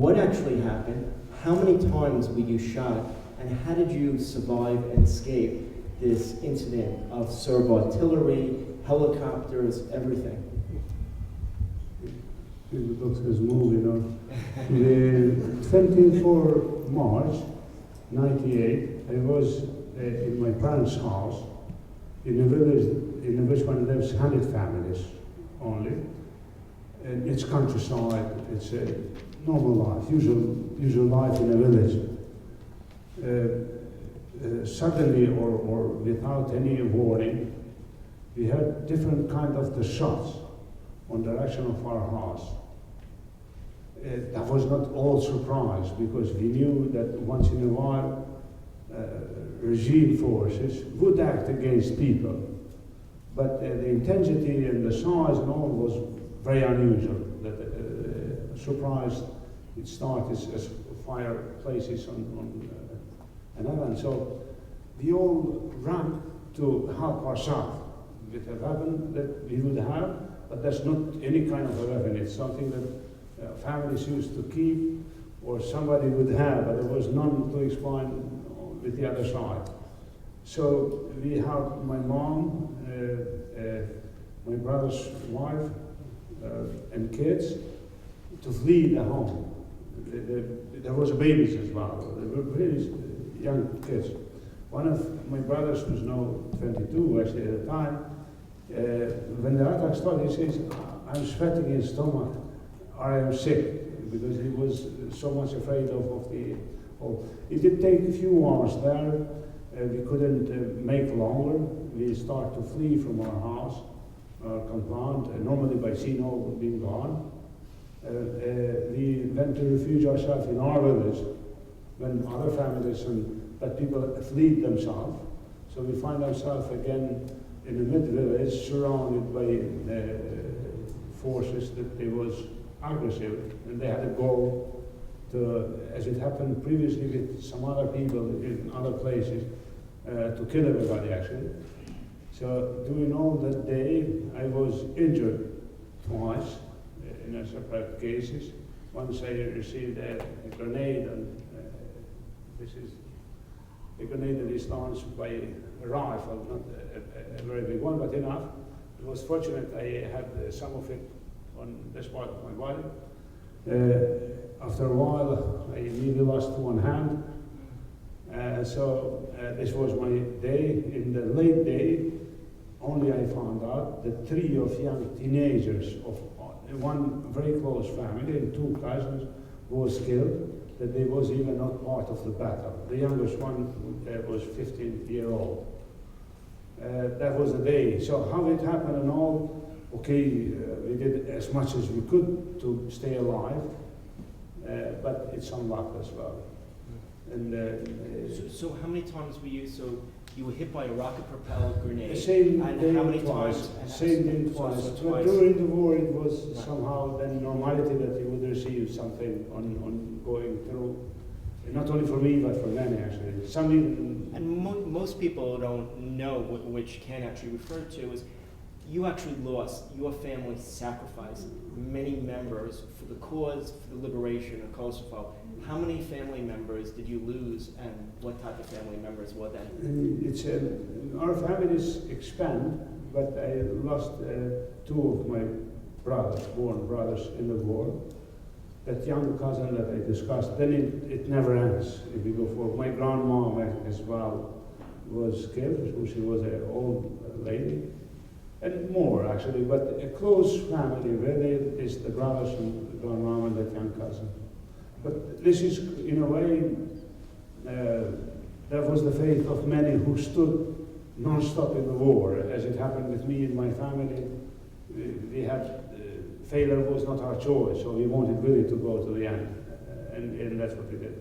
what actually happened, how many times were you shot, and how did you survive and escape this incident of Serb artillery, helicopters, everything? The doctor's moving on. The 24 March 98, I was in my parents' house in a village in which one lives 100 families only. And it's countryside, it's a normal life, usual life in a village. Suddenly or without any warning, we heard different kind of the shots on direction of our house. That was not all surprise, because we knew that once in a while regime forces would act against people. But the intensity and the size and all was very unusual. That surprised it started as fireplaces on an oven. So we all ran to help ourselves with a weapon that we would have, but that's not any kind of a weapon. It's something that families used to keep or somebody would have, but there was none to explain with the other side. So we helped my mom, my brother's wife, and kids to flee the home. There was babies as well. They were very young kids. One of my brothers was now 22 actually at the time. When the attack started, he says, "I'm sweating in his stomach, I am sick," because he was so much afraid of the whole. It did take a few hours there. We couldn't make longer. We started to flee from our house, our compound, normally by sea all being gone. We went to refuge ourselves in our village when other families but people fled themselves. So we find ourselves again in the mid-village, surrounded by forces that they was aggressive, and they had to go to, as it happened previously with some other people in other places, to kill everybody actually. So during all that day, I was injured twice in a separate cases. Once I received a grenade, and this is a grenade that is launched by a rifle, not a very big one, but enough. It was fortunate I had some of it on this part of my body. After a while, I nearly lost one hand. So this was my day. In the late day, only I found out that 3 of young teenagers of one very close family and 2 cousins was killed, that they was even not part of the battle. The youngest one was 15-year-old. That was the day. So how it happened and all, okay, we did as much as we could to stay alive, but it's some luck as well. And so how many times were you, so you were hit by a rocket-propelled grenade? Same and day how many twice. times? Same day twice. So But twice. during the war, it was Right. somehow then normality that you would receive something on going through. Not only for me, but for many actually. Some even. And most people don't know which Ken actually referred to is you actually lost, your family sacrificed many members for the cause, for the liberation of Kosovo. How many family members did you lose, and what type of family members were they? It's our families expand, but I lost 2 of my brothers, born brothers in the war. That young cousin that I discussed, then it never ends if we go forward. My grandma as well was killed, she was an old lady, and more actually, but a close family really is the brothers and the grandma and that young cousin. But this is, in a way, that was the faith of many who stood non-stop in the war, as it happened with me and my family. We had failure was not our choice, so we wanted really to go to the end, and that's what we did.